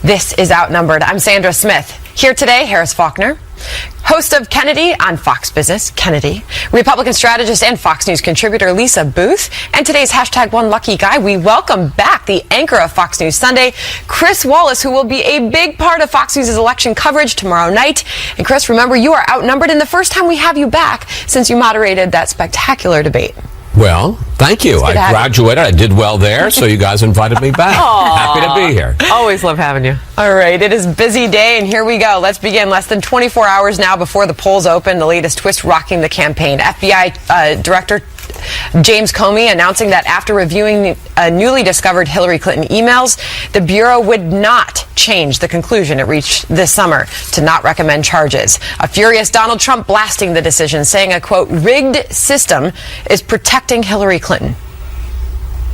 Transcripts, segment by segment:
This is Outnumbered. I'm Sandra Smith. Here today, Harris Faulkner, host of Kennedy on Fox Business, Kennedy, Republican strategist and Fox News contributor Lisa Booth, and today's #OneLuckyGuy. We welcome back the anchor of Fox News Sunday, Chris Wallace, who will be a big part of Fox News' election coverage tomorrow night. And Chris, remember, you are outnumbered, and the first time we have you back since you moderated that spectacular debate. Well, thank you. I graduated. I did well there, so you guys invited me back. Happy to be here. Always love having you. All right, it is a busy day, and here we go. Let's begin. Less than 24 hours now before the polls open, the latest twist rocking the campaign. FBI Director James Comey announcing that after reviewing newly discovered Hillary Clinton emails, the Bureau would not change the conclusion it reached this summer to not recommend charges. A furious Donald Trump blasting the decision, saying a, quote, rigged system is protecting Hillary Clinton.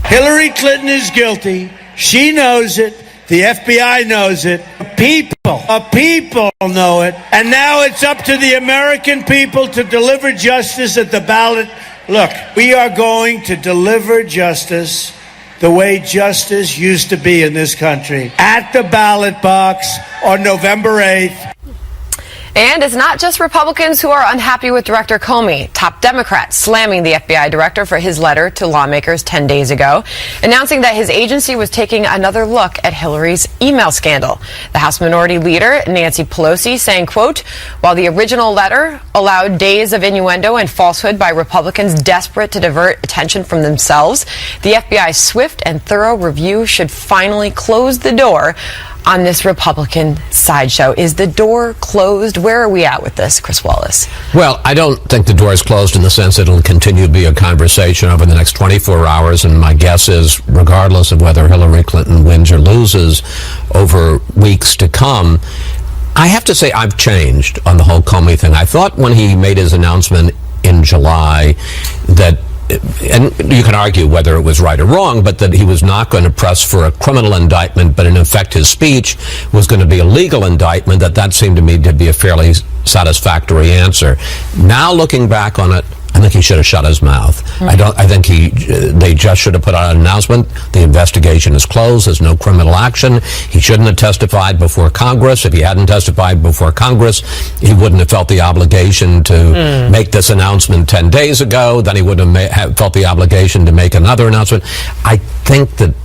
Hillary Clinton is guilty. She knows it. The FBI knows it. People know it. And now it's up to the American people to deliver justice at the ballot. Look, we are going to deliver justice the way justice used to be in this country, at the ballot box on November 8th. And it's not just Republicans who are unhappy with Director Comey. Top Democrats slamming the FBI director for his letter to lawmakers 10 days ago, announcing that his agency was taking another look at Hillary's email scandal. The House Minority Leader, Nancy Pelosi, saying, quote, while the original letter allowed days of innuendo and falsehood by Republicans desperate to divert attention from themselves, the FBI's swift and thorough review should finally close the door on this Republican sideshow. Is the door closed? Where are we at with this, Chris Wallace? Well, I don't think the door is closed in the sense that it'll continue to be a conversation over the next 24 hours, and my guess is, regardless of whether Hillary Clinton wins or loses over weeks to come, I have to say I've changed on the whole Comey thing. I thought when he made his announcement in July that, and you can argue whether it was right or wrong, but that he was not going to press for a criminal indictment, but in effect his speech was going to be a legal indictment, that seemed to me to be a fairly satisfactory answer. Now looking back on it, I think he should have shut his mouth. I think they just should have put out an announcement. The investigation is closed. There's no criminal action. He shouldn't have testified before Congress. If he hadn't testified before Congress, he wouldn't have felt the obligation to make this announcement 10 days ago. Then he wouldn't have felt the obligation to make another announcement. I think that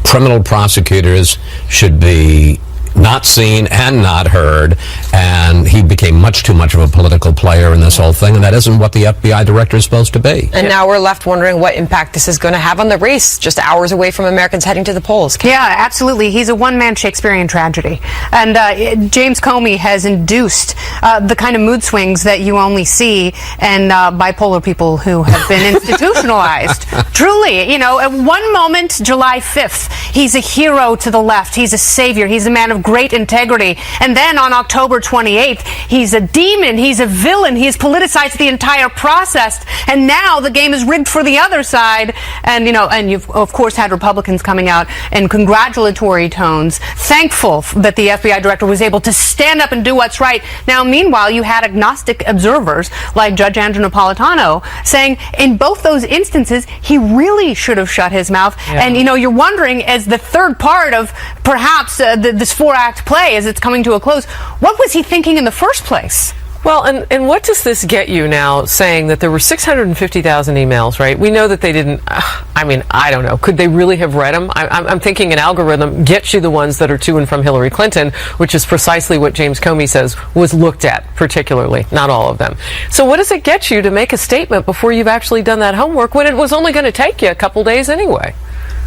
criminal prosecutors should be not seen and not heard, and he became much too much of a political player in this whole thing, and that isn't what the FBI director is supposed to be. And now we're left wondering what impact this is going to have on the race, just hours away from Americans heading to the polls. Yeah, absolutely. He's a one-man Shakespearean tragedy. And James Comey has induced the kind of mood swings that you only see in bipolar people who have been institutionalized. Truly, you know, at one moment, July 5th, he's a hero to the left. He's a savior. He's a man of great integrity. And then on October 28th, he's a demon. He's a villain. He's politicized the entire process. And now the game is rigged for the other side. And, you know, and you've, of course, had Republicans coming out in congratulatory tones, thankful that the FBI director was able to stand up and do what's right. Now, meanwhile, you had agnostic observers like Judge Andrew Napolitano saying in both those instances, he really should have shut his mouth. Yeah. And, you know, you're wondering, as the third part of perhaps this four-act play as it's coming to a close, what was he thinking in the first place? Well, and what does this get you now, saying that there were 650,000 emails, right? We know that they didn't, I mean, I don't know. Could they really have read them? I'm thinking an algorithm gets you the ones that are to and from Hillary Clinton, which is precisely what James Comey says was looked at, particularly, not all of them. So what does it get you to make a statement before you've actually done that homework when it was only going to take you a couple days anyway?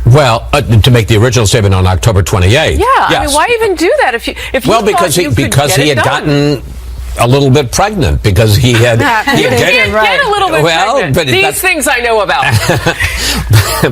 Well, to make the original statement on October 28th. Yeah, yes. I mean, why even do that if you well, because he had gotten a little bit pregnant, because he had get a little bit pregnant. But these things I know about.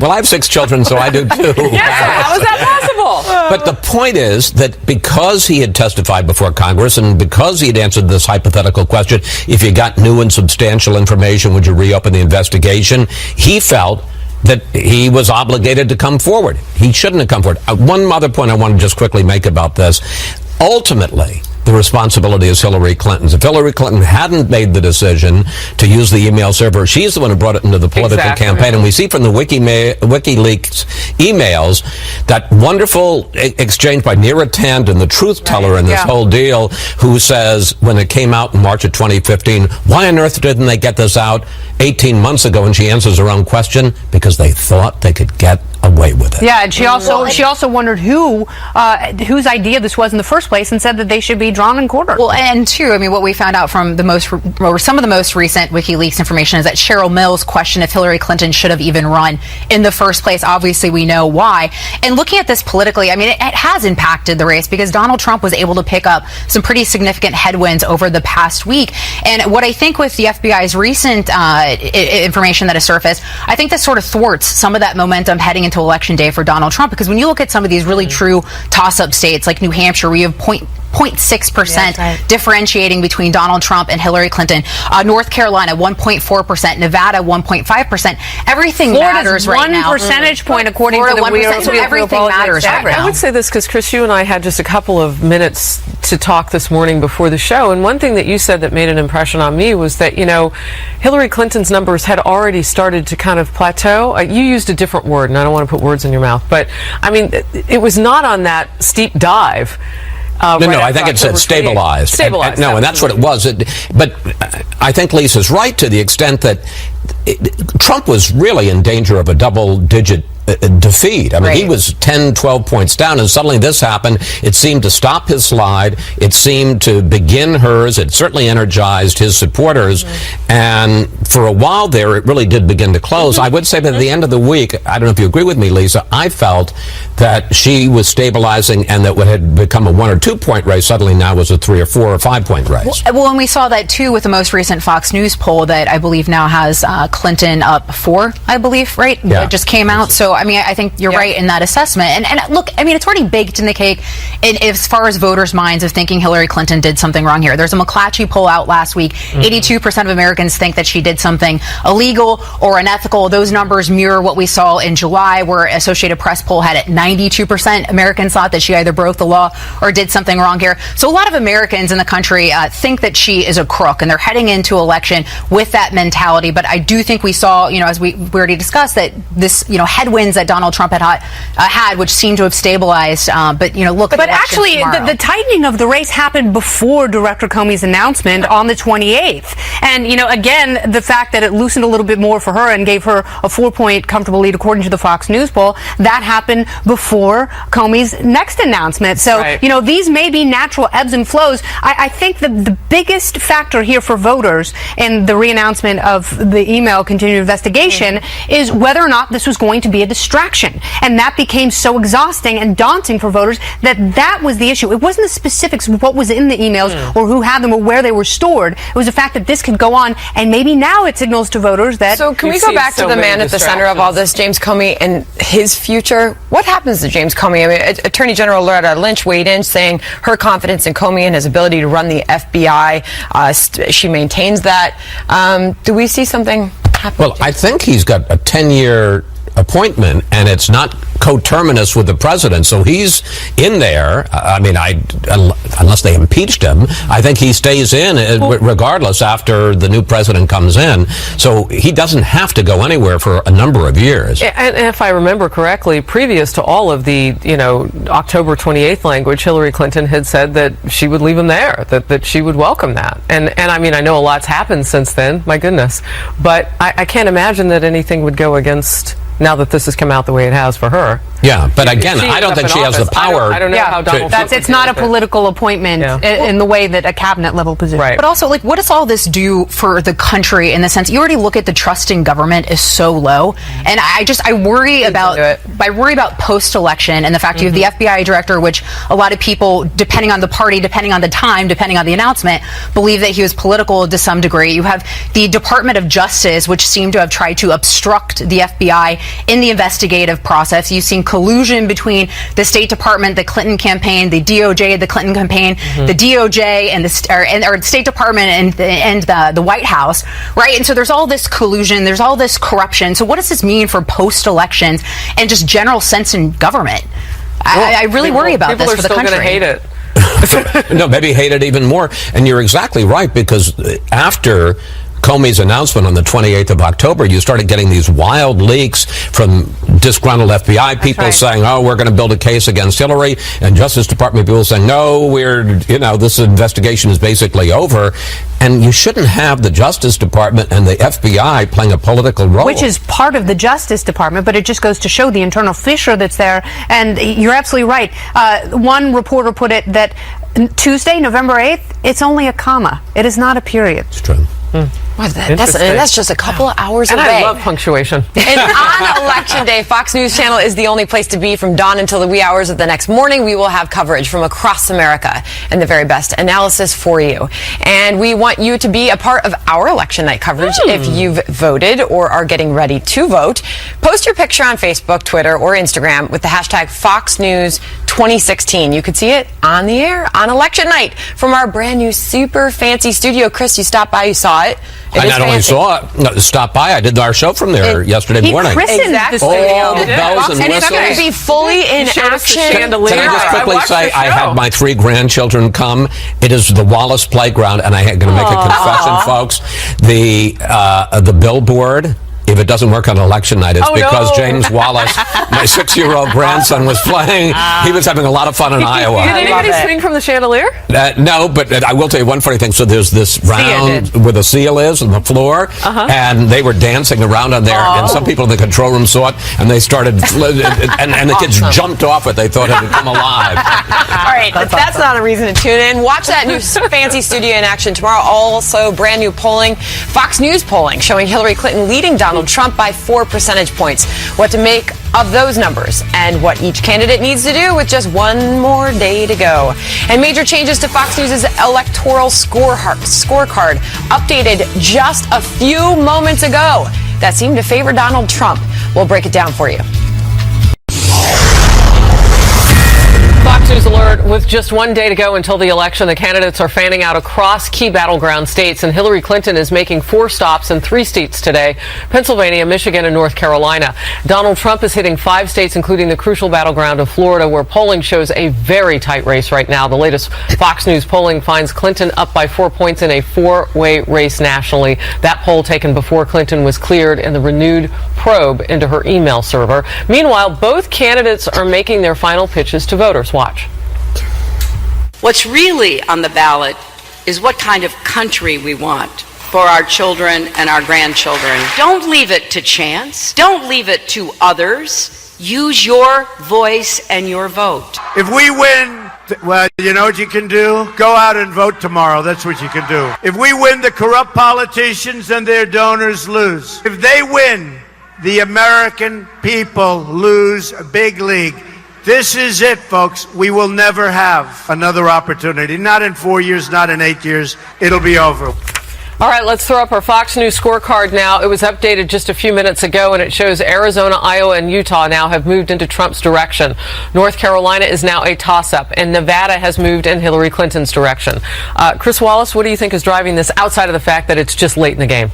Well, I have 6 children, so I do too. Yes, how is that possible? But the point is that because he had testified before Congress and because he had answered this hypothetical question, if you got new and substantial information, would you reopen the investigation? He felt that he was obligated to come forward. He shouldn't have come forward. One other point I want to just quickly make about this. Ultimately, the responsibility is Hillary Clinton's. If Hillary Clinton hadn't made the decision to use the email server, she's the one who brought it into the political campaign. And we see from the WikiLeaks emails that wonderful exchange by Neera Tanden, the truth teller in this whole deal, who says when it came out in March of 2015, why on earth didn't they get this out 18 months ago? And she answers her own question, because they thought they could get away with it. Yeah, and she also wondered whose idea this was in the first place, and said that they should be drawn and quartered. Well, and too, I mean, what we found out from some of the most recent WikiLeaks information is that Cheryl Mills questioned if Hillary Clinton should have even run in the first place. Obviously, we know why. And looking at this politically, I mean, it has impacted the race, because Donald Trump was able to pick up some pretty significant headwinds over the past week. And what I think with the FBI's recent information that has surfaced, I think this sort of thwarts some of that momentum heading into Election Day for Donald Trump, because when you look at some of these really true toss-up states like New Hampshire, where you have 0.6% differentiating between Donald Trump and Hillary Clinton, North Carolina 1.4%, Nevada 1.5%. Everything matters right now. 1 percentage point according to the 1%, so everything matters right now. I would say this because, Chris, you and I had just a couple of minutes to talk this morning before the show, and one thing that you said that made an impression on me was that, you know, Hillary Clinton's numbers had already started to kind of plateau. You used a different word, and I don't want to put words in your mouth, but I mean, it was not on that steep dive. No, I think it said stabilized. Stabilized. And that's what it was. But I think Lisa's right to the extent that Trump was really in danger of a double-digit defeat. I mean, he was 10, 12 points down, and suddenly this happened. It seemed to stop his slide. It seemed to begin hers. It certainly energized his supporters. And for a while there, it really did begin to close. I would say that at the end of the week, I don't know if you agree with me, Lisa, I felt that she was stabilizing, and that what had become a 1 or 2 point race suddenly now was a 3 or 4 or 5 point race. Well, and we saw that too with the most recent Fox News poll that I believe now has Clinton up 4, I believe, right? Yeah. It just came out. So, I mean, I think you're right in that assessment. And look, I mean, it's already baked in the cake as far as voters' minds of thinking Hillary Clinton did something wrong here. There's a McClatchy poll out last week. 82% of Americans think that she did something illegal or unethical. Those numbers mirror what we saw in July, where Associated Press poll had it 92% Americans thought that she either broke the law or did something wrong here. So a lot of Americans in the country think that she is a crook, and they're heading into election with that mentality. But I do think we saw, you know, as we already discussed, that this, you know, headwinds that Donald Trump had, which seemed to have stabilized. But, you know, look at But actually, the tightening of the race happened before Director Comey's announcement on the 28th. And, you know, again, the fact that it loosened a little bit more for her and gave her a 4-point comfortable lead according to the Fox News poll, that happened before Comey's next announcement. So, you know, these may be natural ebbs and flows. I think the biggest factor here for voters in the re-announcement of the email continued investigation is whether or not this was going to be a distraction. And that became so exhausting and daunting for voters that was the issue. It wasn't the specifics of what was in the emails or who had them or where they were stored. It was the fact that this could go on, and maybe now it signals to voters that... So can we go back to the man at the center of all this, James Comey, and his future? What happens to James Comey? I mean, Attorney General Loretta Lynch weighed in saying her confidence in Comey and his ability to run the FBI, she maintains that. Do we see something happen? Well, I think he's got a 10-year appointment, and it's not coterminous with the president, so he's in there. I mean, unless they impeached him, I think he stays in regardless after the new president comes in. So he doesn't have to go anywhere for a number of years. And if I remember correctly, previous to all of the, you know, October 28th language, Hillary Clinton had said that she would leave him there, that she would welcome that. And I mean, I know a lot's happened since then, my goodness, but I can't imagine that anything would go against, now that this has come out the way it has for her. Yeah, but again, I don't think she has the power. I don't know how Donald Trump... It's not a political appointment in the way that a cabinet level position. Right. But also, like, what does all this do for the country in the sense, you already look at the trust in government is so low, and I worry about post-election and the fact you have the FBI director, which a lot of people, depending on the party, depending on the time, depending on the announcement, believe that he was political to some degree. You have the Department of Justice, which seemed to have tried to obstruct the FBI in the investigative process. You've seen collusion between the State Department, the Clinton campaign, the DOJ, the Clinton campaign, the DOJ and the State Department and the White House, right? And so there's all this collusion, there's all this corruption. So what does this mean for post-elections and just general sense in government? I really worry about this for the country. People are still going to hate it. No, maybe hate it even more. And you're exactly right, because after Comey's announcement on the 28th of October, you started getting these wild leaks from disgruntled FBI people saying, oh, we're going to build a case against Hillary, and Justice Department people saying, no, this investigation is basically over. And you shouldn't have the Justice Department and the FBI playing a political role. Which is part of the Justice Department, but it just goes to show the internal fissure that's there. And you're absolutely right. One reporter put it that Tuesday, November 8th, it's only a comma. It is not a period. It's true. Well, that's just a couple of hours away. And I love punctuation. And on Election Day, Fox News Channel is the only place to be from dawn until the wee hours of the next morning. We will have coverage from across America and the very best analysis for you. And we want you to be a part of our election night coverage. If you've voted or are getting ready to vote, post your picture on Facebook, Twitter, or Instagram with the hashtag Fox News 2016. You could see it on the air on election night from our brand new super fancy studio. Chris, you stopped by, you saw it. I not only saw it, stopped by, I did our show from there yesterday morning. He christened the studio. All the bells and it's going to whistles. be fully in action. Can I just quickly say, I had my 3 grandchildren come. It is the Wallace Playground, and I'm going to make a confession, folks. The billboard, if it doesn't work on election night, it's because James Wallace, my 6-year-old grandson, was playing. He was having a lot and in Iowa. Did anybody swing from the chandelier? No, but I will tell you one funny thing. So there's this round where the seal is on the floor, and they were dancing around on there, and some people in the control room saw it, and they started, and the kids jumped off it. They thought it had come alive. All right, that's not a reason to tune in. Watch that new fancy studio in action tomorrow. Also, brand new polling, Fox News polling, showing Hillary Clinton leading Donald Trump by 4 percentage points. What to make of those numbers and what each candidate needs to do with just one more day to go. And major changes to Fox News' electoral scorecard updated just a few moments ago that seemed to favor Donald Trump. We'll break it down for you. Fox News alert. With just one day to go until the election, the candidates are fanning out across key battleground states, and Hillary Clinton is making 4 stops in 3 states today: Pennsylvania, Michigan, and North Carolina. Donald Trump is hitting 5 states, including the crucial battleground of Florida, where polling shows a very tight race right now. The latest Fox News polling finds Clinton up by 4 points in a 4-way race nationally. That poll taken before Clinton was cleared in the renewed probe into her email server. Meanwhile, both candidates are making their final pitches to voters. Watch. What's really on the ballot is what kind of country we want for our children and our grandchildren. Don't leave it to chance. Don't leave it to others. Use your voice and your vote. If we win, well, you know what you can do? Go out and vote tomorrow. That's what you can do. If we win, the corrupt politicians and their donors lose. If they win, the American people lose a big league. This is it, folks. We will never have another opportunity. Not in 4 years, not in 8 years. It'll be over. All right, let's throw up our Fox News scorecard now. It was updated just a few minutes ago, and it shows Arizona, Iowa, and Utah now have moved into Trump's direction. North Carolina is now a toss-up, and Nevada has moved in Hillary Clinton's direction. Chris Wallace, what do you think is driving this outside of the fact that it's just late in the game?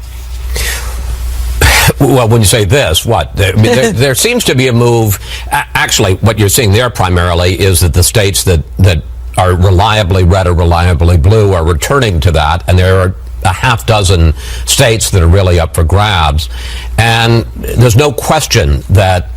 Well, when you say this, what? There seems to be a move. Actually, what you're seeing there primarily is that the states that are reliably red or reliably blue are returning to that, and there are a half dozen states that are really up for grabs. And there's no question that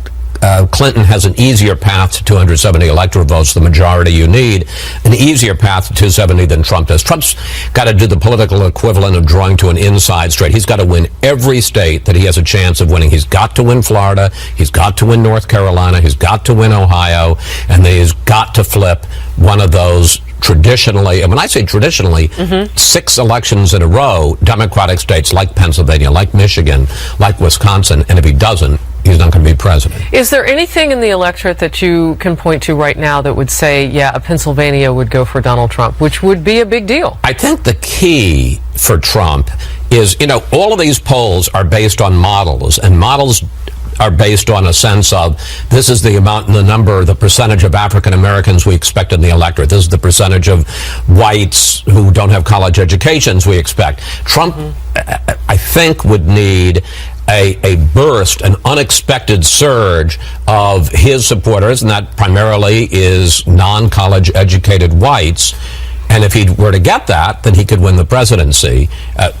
Clinton has an easier path to 270 electoral votes, the majority you need, an easier path to 270 than Trump does. Trump's got to do the political equivalent of drawing to an inside straight. He's got to win every state that he has a chance of winning. He's got to win Florida, he's got to win North Carolina, he's got to win Ohio, and he's got to flip one of those traditionally, and when I say traditionally, 6 elections in a row, Democratic states like Pennsylvania, like Michigan, like Wisconsin, and if he doesn't, he's not going to be president. Is there anything in the electorate that you can point to right now that would say, yeah, Pennsylvania would go for Donald Trump, which would be a big deal? I think the key for Trump is, all of these polls are based on models, and models are based on a sense of this is the amount and the number, the percentage of African Americans we expect in the electorate. This is the percentage of whites who don't have college educations we expect. Trump, I think, would need a burst, an unexpected surge of his supporters, and that primarily is non-college educated whites. And if he were to get that, then he could win the presidency.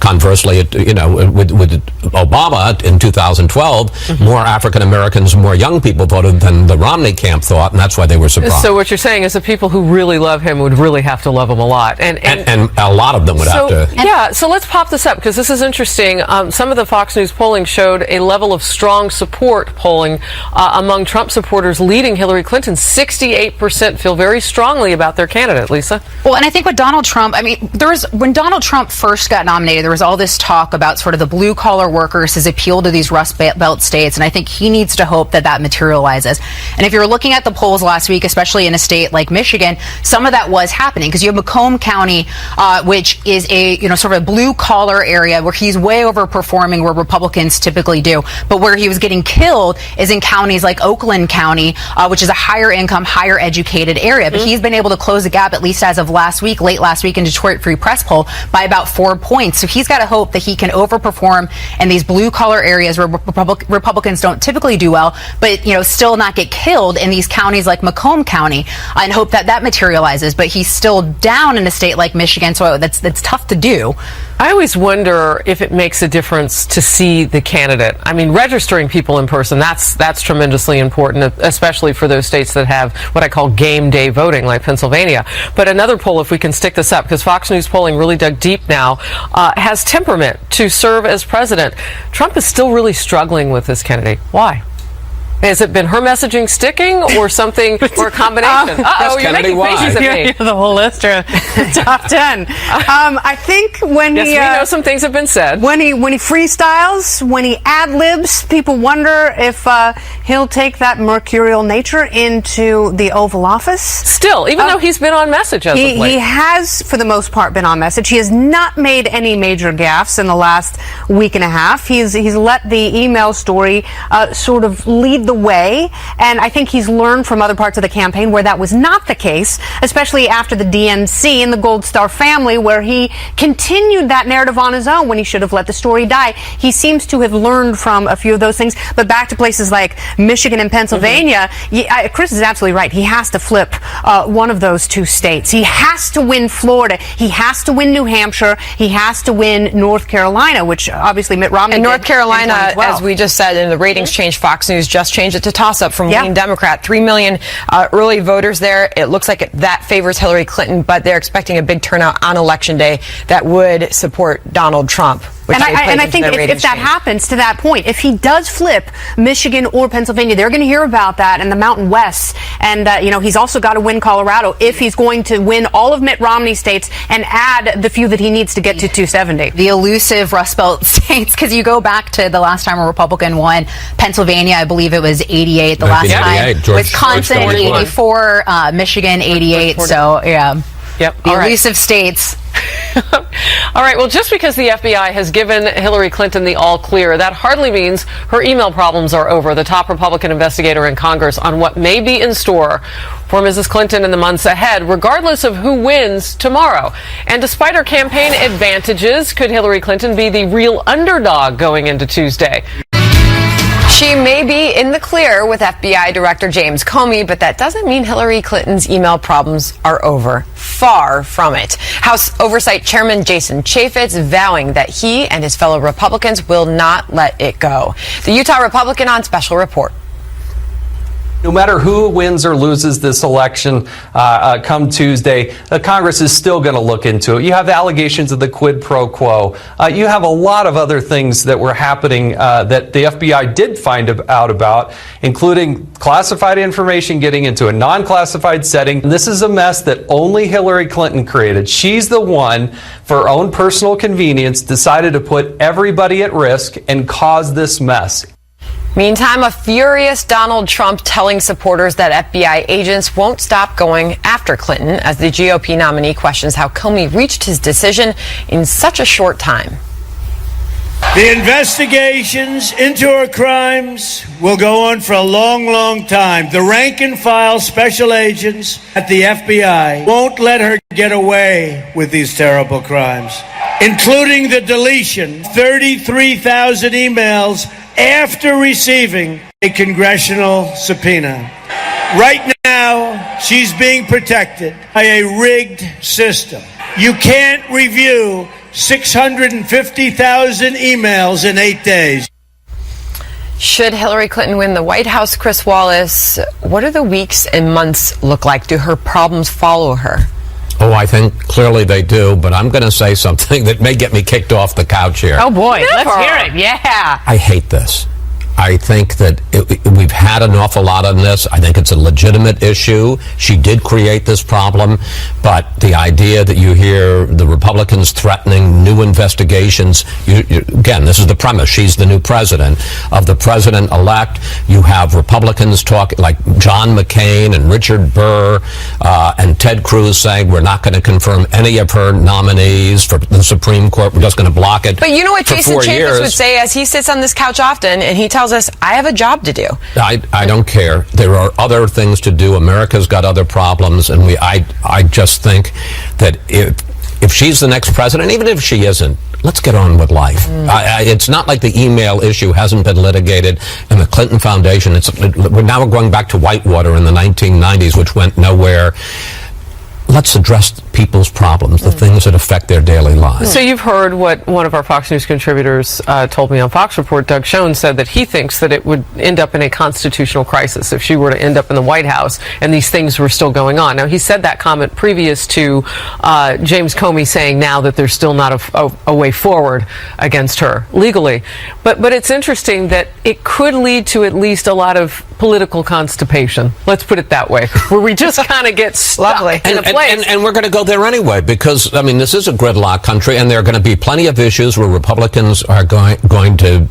Conversely, with Obama in 2012, more African Americans, more young people voted than the Romney camp thought, and that's why they were surprised. So what you're saying is the people who really love him would really have to love him a lot. And a lot of them would have to. Yeah, so let's pop this up, because this is interesting. Some of the Fox News polling showed a level of strong support polling among Trump supporters leading Hillary Clinton. 68% feel very strongly about their candidate, Lisa. Well, and I think with Donald Trump, I mean, when Donald Trump first got nominated, there was all this talk about sort of the blue-collar workers, his appeal to these Rust Belt states, and I think he needs to hope that materializes. And if you're looking at the polls last week, especially in a state like Michigan, some of that was happening, because you have Macomb County, which is a sort of a blue-collar area where he's way overperforming where Republicans typically do. But where he was getting killed is in counties like Oakland County, which is a higher income, higher educated area. But he's been able to close the gap, at least as of late last week in Detroit Free Press poll, by about 4 points. So he's got to hope that he can overperform in these blue collar areas where Republicans don't typically do well, but still not get killed in these counties like Macomb County, and hope that materializes. But he's still down in a state like Michigan, so that's tough to do. I always wonder if it makes a difference to see the candidate. I mean, registering people in person, that's tremendously important, especially for those states that have what I call game day voting, like Pennsylvania. But another poll, if we can stick this up, because Fox News polling really dug deep now, has temperament to serve as president. Trump is still really struggling with this candidate. Why? Has it been her messaging sticking, or something, or a combination? You're making faces at me. The whole list, top 10. I think when we know some things have been said. When he freestyles, when he ad-libs, people wonder if he'll take that mercurial nature into the Oval Office. Still, even though he's been on message as of late. He has, for the most part, been on message. He has not made any major gaffes in the last week and a half. He's let the email story sort of lead the way, and I think he's learned from other parts of the campaign where that was not the case, especially after the DNC and the Gold Star family, where he continued that narrative on his own when he should have let the story die. He seems to have learned from a few of those things, but back to places like Michigan and Pennsylvania, Chris is absolutely right. He has to flip one of those two states. He has to win Florida. He has to win New Hampshire. He has to win North Carolina, which obviously Mitt Romney and North Carolina, as we just said in the ratings change, Fox News just changed it to toss-up from leaning Democrat. 3 million early voters there. It looks like that favors Hillary Clinton, but they're expecting a big turnout on Election Day that would support Donald Trump. And I think if that happens to that point, if he does flip Michigan or Pennsylvania, they're going to hear about that in the Mountain West. And, he's also got to win Colorado if he's going to win all of Mitt Romney's states and add the few that he needs to get to 270. The elusive Rust Belt states, because you go back to the last time a Republican won Pennsylvania, I believe it was 88 the last time. Wisconsin, 84, Michigan, 88. So, yeah. Yep. The elusive states. All right, well, just because the FBI has given Hillary Clinton the all clear, that hardly means her email problems are over. The top Republican investigator in Congress on what may be in store for Mrs. Clinton in the months ahead, regardless of who wins tomorrow. And despite her campaign advantages, could Hillary Clinton be the real underdog going into Tuesday? She may be in the clear with FBI Director James Comey, but that doesn't mean Hillary Clinton's email problems are over. Far from it. House Oversight Chairman Jason Chaffetz vowing that he and his fellow Republicans will not let it go. The Utah Republican on Special Report. No matter who wins or loses this election come Tuesday, Congress is still going to look into it. You have the allegations of the quid pro quo. You have a lot of other things that were happening that the FBI did find out about, including classified information getting into a non-classified setting. And this is a mess that only Hillary Clinton created. She's the one, for her own personal convenience, decided to put everybody at risk and cause this mess. Meantime, a furious Donald Trump telling supporters that FBI agents won't stop going after Clinton as the GOP nominee questions how Comey reached his decision in such a short time. The investigations into her crimes will go on for a long, long time. The rank and file special agents at the FBI won't let her get away with these terrible crimes. including the deletion of 33,000 emails after receiving a congressional subpoena. Right now, she's being protected by a rigged system. You can't review 650,000 emails in 8 days. Should Hillary Clinton win the White House, Chris Wallace, what do the weeks and months look like? Do her problems follow her? Oh, I think clearly they do, but I'm going to say something that may get me kicked off the couch here. Oh, boy. Let's hear it. Yeah. I hate this. I think that we've had an awful lot on this. I think it's a legitimate issue. She did create this problem, but the idea that you hear the Republicans threatening new investigations, again, this is the premise. She's the new president. Of the president-elect, you have Republicans talking, like John McCain and Richard Burr and Ted Cruz saying, we're not going to confirm any of her nominees for the Supreme Court. We're just going to block it. But you know what for Jason 4 Chaffetz years. would say as he sits on this couch often, and he tells us, I have a job to do. I don't care. There are other things to do. America's got other problems, and I just think that if she's the next president, even if she isn't, let's get on with life. It's not like the email issue hasn't been litigated, and the Clinton Foundation, we're now going back to Whitewater in the 1990s, which went nowhere. Let's address people's problems, the things that affect their daily lives. So you've heard what one of our Fox News contributors told me on Fox Report. Doug Schoen said that he thinks that it would end up in a constitutional crisis if she were to end up in the White House and these things were still going on. Now, he said that comment previous to James Comey saying now that there's still not a way forward against her legally. But it's interesting that it could lead to at least a lot of political constipation. Let's put it that way, where we just kind of get stuck in a place. And we're going to go there anyway, because, I mean, this is a gridlock country, and there are going to be plenty of issues where Republicans are going to...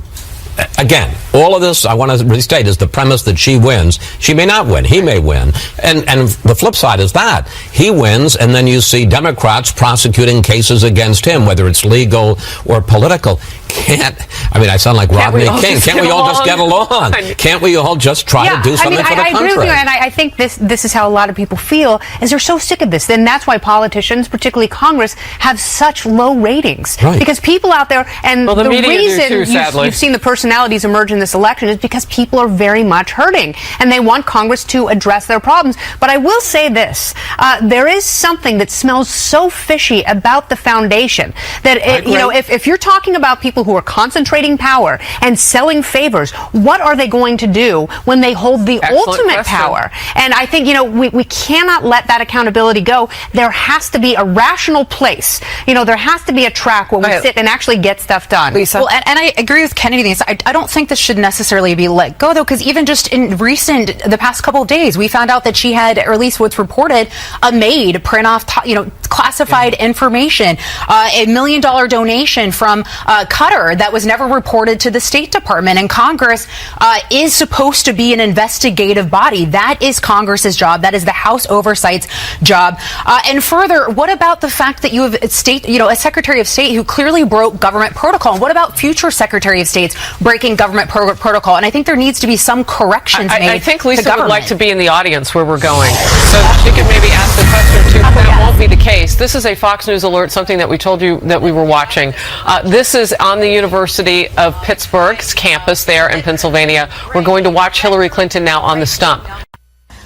Again, all of this, I want to restate, is the premise that she wins. She may not win. He may win. And the flip side is that. He wins, and then you see Democrats prosecuting cases against him, whether it's legal or political. I sound like Rodney King. Can't we all just get along? Can't we all just try to do something for the country? I agree with you, and I think this is how a lot of people feel, is they're so sick of this. And that's why politicians, particularly Congress, have such low ratings. Right. Because people out there, and the reason do too, sadly. you've seen the personalities emerge in this election is because people are very much hurting, and they want Congress to address their problems. But I will say this, there is something that smells so fishy about the foundation that, if you're talking about people who are concentrating power and selling favors, what are they going to do when they hold the ultimate power? And I think, we cannot let that accountability go. There has to be a rational place. There has to be a track where we sit and actually get stuff done. Lisa? Well, and I agree with Kennedy. I don't think this should necessarily be let go, though, because even just in the past couple of days, we found out that she had, or at least what's reported, a maid print off, classified information, $1 million donation from Qatar that was never reported to the State Department. And Congress is supposed to be an investigative body. That is Congress's job. That is the House Oversight's job. And further, what about the fact that you have a Secretary of State who clearly broke government protocol? And what about future Secretary of States breaking government protocol? And I think there needs to be some corrections made. I think Lisa would like to be in the audience where we're going, so she could maybe ask the question too. That won't be the case. This is a Fox News alert, something that we told you that we were watching. This is on the University of Pittsburgh's campus there in Pennsylvania. We're going to watch Hillary Clinton now on the stump.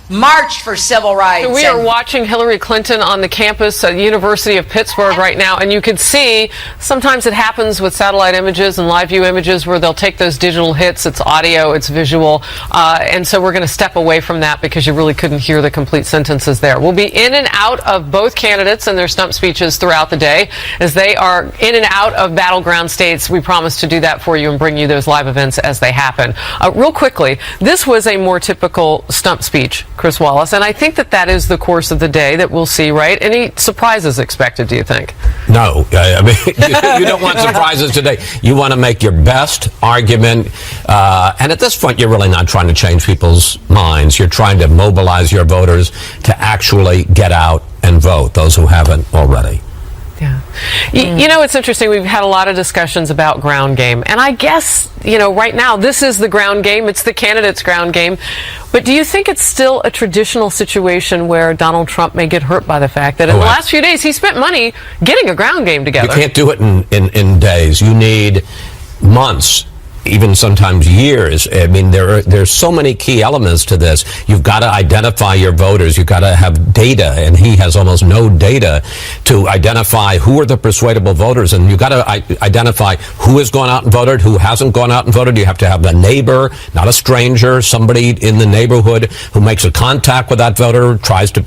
March for civil rights. So we are watching Hillary Clinton on the campus at the University of Pittsburgh right now, and you can see sometimes it happens with satellite images and live view images where they'll take those digital hits. It's audio, it's visual, and so we're going to step away from that because you really couldn't hear the complete sentences there. We'll be in and out of both candidates and their stump speeches throughout the day as they are in and out of battleground states. We promise to do that for you and bring you those live events as they happen. Real quickly, this was a more typical stump speech, Chris Wallace, and I think that is the course of the day that we'll see, right? Any surprises expected, do you think? No. You don't want surprises today. You want to make your best argument, and at this point, you're really not trying to change people's minds. You're trying to mobilize your voters to actually get out and vote, those who haven't already. Yeah. You know, it's interesting. We've had a lot of discussions about ground game. And I guess, you know, right now, this is the ground game. It's the candidate's ground game. But do you think it's still a traditional situation where Donald Trump may get hurt by the fact that in the last few days he spent money getting a ground game together? You can't do it in days. You need months, even sometimes years. I mean, there's so many key elements to this. You've got to identify your voters. You've got to have data, and he has almost no data to identify who are the persuadable voters. And you've got to identify who has gone out and voted, who hasn't gone out and voted. You have to have a neighbor, not a stranger, somebody in the neighborhood who makes a contact with that voter, tries to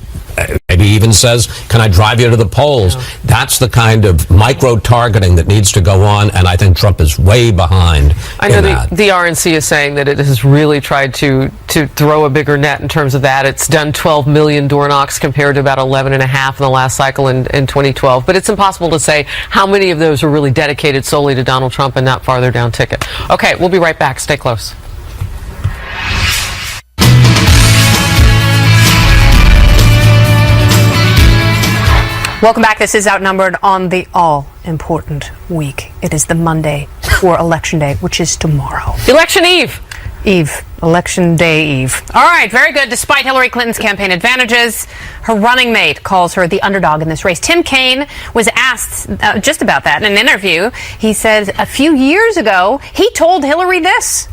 maybe even says, can I drive you to the polls? Yeah. That's the kind of micro-targeting that needs to go on, and I think Trump is way behind. I know the RNC is saying that it has really tried to throw a bigger net in terms of that. It's done 12 million door knocks compared to about 11 and a half in the last cycle in 2012. But it's impossible to say how many of those are really dedicated solely to Donald Trump and that farther down ticket. Okay, we'll be right back. Stay close. Welcome back. This is Outnumbered on the all-important week. It is the Monday for Election Day, which is tomorrow. Election Eve. Election Day Eve. All right, very good. Despite Hillary Clinton's campaign advantages, her running mate calls her the underdog in this race. Tim Kaine was asked just about that in an interview. He said a few years ago, he told Hillary this.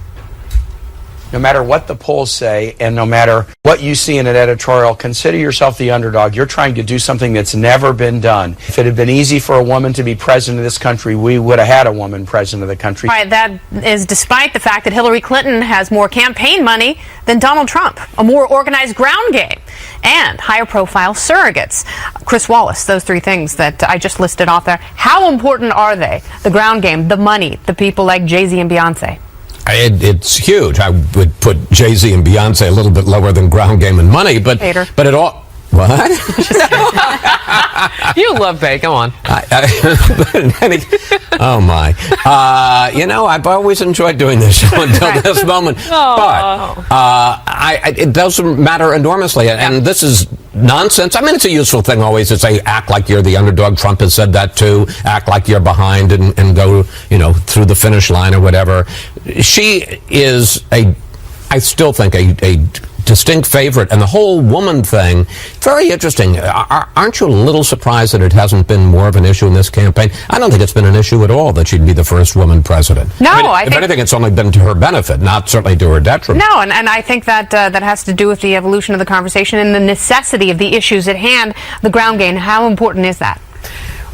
No matter what the polls say and no matter what you see in an editorial, consider yourself the underdog. You're trying to do something that's never been done. If it had been easy for a woman to be president of this country, we would have had a woman president of the country. All right, that is despite the fact that Hillary Clinton has more campaign money than Donald Trump, a more organized ground game, and higher profile surrogates. Chris Wallace, those three things that I just listed off there, how important are they? The ground game, the money, the people like Jay-Z and Beyonce. It's huge. I would put Jay-Z and Beyonce a little bit lower than ground game and money, but it all. What? You love Bay. Come on. Oh my! I've always enjoyed doing this show until this moment. But it doesn't matter enormously, and this is nonsense. I mean, it's a useful thing always to say, act like you're the underdog. Trump has said that too. Act like you're behind and go, through the finish line or whatever. She is I still think a distinct favorite, and the whole woman thing, very interesting. Aren't you a little surprised that it hasn't been more of an issue in this campaign? I don't think it's been an issue at all that she'd be the first woman president. No, if anything, it's only been to her benefit, not certainly to her detriment. No, and I think that that has to do with the evolution of the conversation and the necessity of the issues at hand, the ground game. How important is that?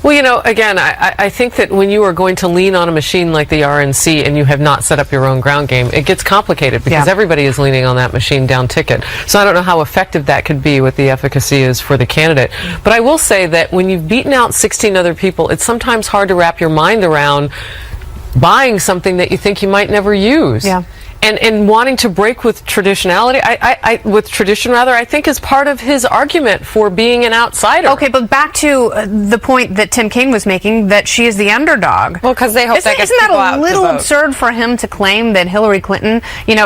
Well, again, I think that when you are going to lean on a machine like the RNC and you have not set up your own ground game, it gets complicated because everybody is leaning on that machine down ticket. So I don't know how effective that could be, what the efficacy is for the candidate. But I will say that when you've beaten out 16 other people, it's sometimes hard to wrap your mind around buying something that you think you might never use. Yeah. And wanting to break with traditionality, I think is part of his argument for being an outsider. Okay, but back to the point that Tim Kaine was making, that she is the underdog. Well, because they hope that gets people out to vote. Isn't that a little absurd for him to claim that Hillary Clinton,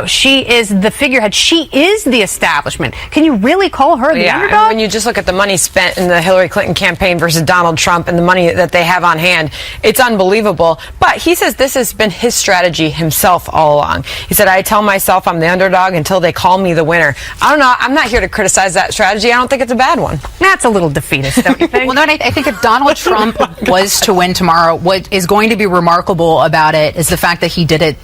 she is the figurehead, she is the establishment? Can you really call her the underdog? And when you just look at the money spent in the Hillary Clinton campaign versus Donald Trump and the money that they have on hand, it's unbelievable. But he says this has been his strategy himself all along. He said, I tell myself I'm the underdog until they call me the winner. I don't know. I'm not here to criticize that strategy. I don't think it's a bad one. That's a little defeatist, don't you think? Well, no, and I think if Donald Trump was to win tomorrow, what is going to be remarkable about it is the fact that he did it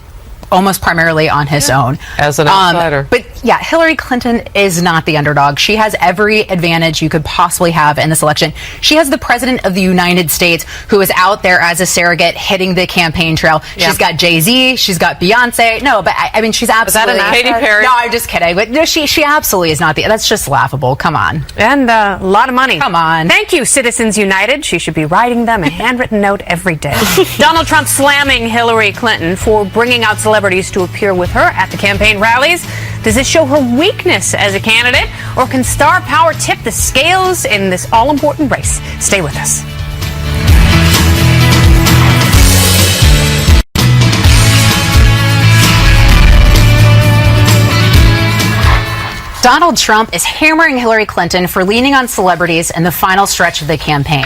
almost primarily on his own. As an outsider. But yeah, Hillary Clinton is not the underdog. She has every advantage you could possibly have in this election. She has the President of the United States who is out there as a surrogate hitting the campaign trail. Yeah. She's got Jay-Z, she's got Beyonce. No, but I mean, she's absolutely... Is that Katy Perry? No, I'm just kidding. But no, she absolutely is not the... That's just laughable. Come on. And a lot of money. Come on. Thank you, Citizens United. She should be writing them a handwritten note every day. Donald Trump slamming Hillary Clinton for bringing out celebrities to appear with her at the campaign rallies. Does this show her weakness as a candidate, or can star power tip the scales in this all-important race? Stay with us. Donald Trump is hammering Hillary Clinton for leaning on celebrities in the final stretch of the campaign.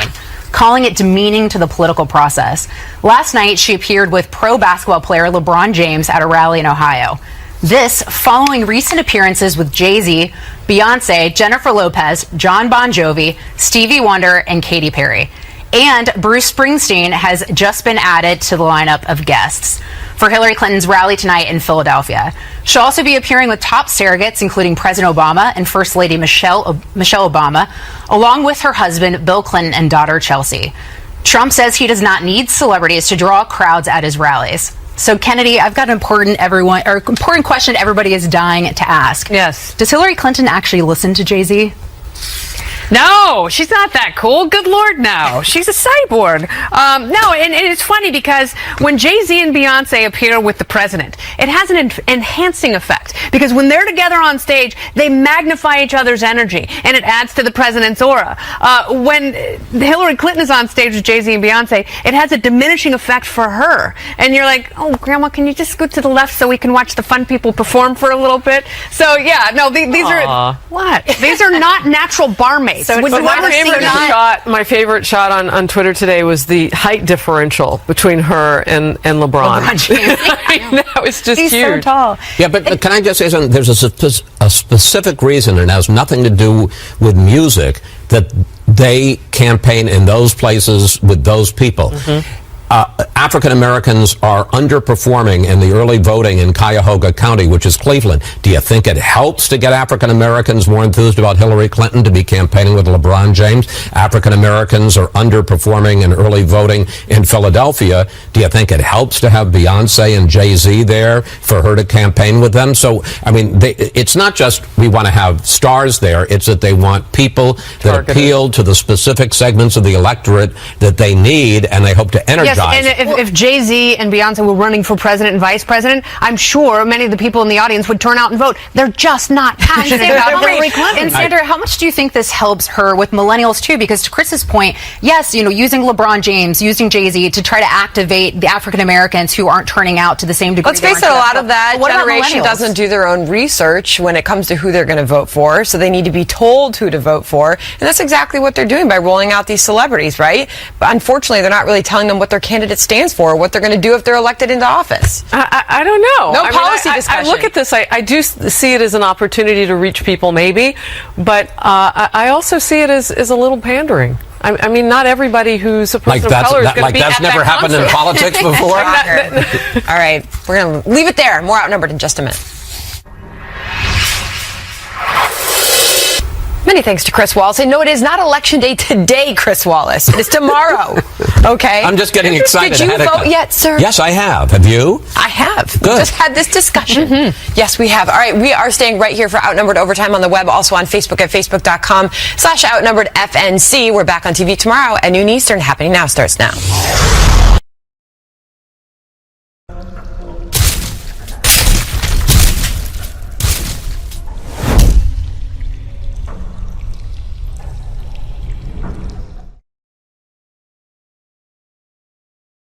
calling it demeaning to the political process. Last night, she appeared with pro basketball player LeBron James at a rally in Ohio. This following recent appearances with Jay-Z, Beyonce, Jennifer Lopez, John Bon Jovi, Stevie Wonder, and Katy Perry. And Bruce Springsteen has just been added to the lineup of guests for Hillary Clinton's rally tonight in Philadelphia. She'll also be appearing with top surrogates, including President Obama and First Lady Michelle Obama, along with her husband, Bill Clinton, and daughter, Chelsea. Trump says he does not need celebrities to draw crowds at his rallies. So, Kennedy, I've got an important question everybody is dying to ask. Yes. Does Hillary Clinton actually listen to Jay-Z? No, she's not that cool. Good Lord, no. She's a cyborg. No, and it's funny because when Jay-Z and Beyonce appear with the president, it has an enhancing effect because when they're together on stage, they magnify each other's energy and it adds to the president's aura. When Hillary Clinton is on stage with Jay-Z and Beyonce, it has a diminishing effect for her. And you're like, oh, Grandma, can you just scoot to the left so we can watch the fun people perform for a little bit? So, yeah, no, these are... What? These are not natural barmaites. So my favorite shot on Twitter today was the height differential between her and LeBron. James. That was just He's huge. so tall. Yeah, but can I just say something? There's a specific reason, and it has nothing to do with music, that they campaign in those places with those people. African Americans are underperforming in the early voting in Cuyahoga County, which is Cleveland. Do you think it helps to get African Americans more enthused about Hillary Clinton to be campaigning with LeBron James? African Americans are underperforming in early voting in Philadelphia. Do you think it helps to have Beyonce and Jay-Z there for her to campaign with them? So, I mean, it's not just we want to have stars there. It's that they want people that appeal to the specific segments of the electorate that they need, and they hope to energize. Yes, and if Jay-Z and Beyonce were running for president and vice president, I'm sure many of the people in the audience would turn out and vote. They're just not passionate about Hillary Clinton. And Sandra, how much do you think this helps her with millennials too? Because to Chris's point, yes, using LeBron James, using Jay-Z to try to activate the African Americans who aren't turning out to the same degree. Let's face it, a lot of that generation doesn't do their own research when it comes to who they're going to vote for, so they need to be told who to vote for. And that's exactly what they're doing by rolling out these celebrities, right? But unfortunately, they're not really telling them what their candidate stands for, what they're going to do if they're elected into office. I don't know. No policy discussion. I look at this, I do see it as an opportunity to reach people, maybe, but I also see it as a little pandering. I mean, not everybody who's a person of color is going to be at that concert. That's never happened in politics before? All right, we're going to leave it there. More Outnumbered in just a minute. Many thanks to Chris Wallace. And no, it is not Election Day today, Chris Wallace. It is tomorrow. Okay? I'm just getting excited. Did you vote yet, sir? Yes, I have. Have you? I have. Good. We just had this discussion. Yes, we have. All right, we are staying right here for Outnumbered Overtime on the web, also on Facebook at facebook.com/OutnumberedFNC. We're back on TV tomorrow at noon Eastern. Happening Now starts now.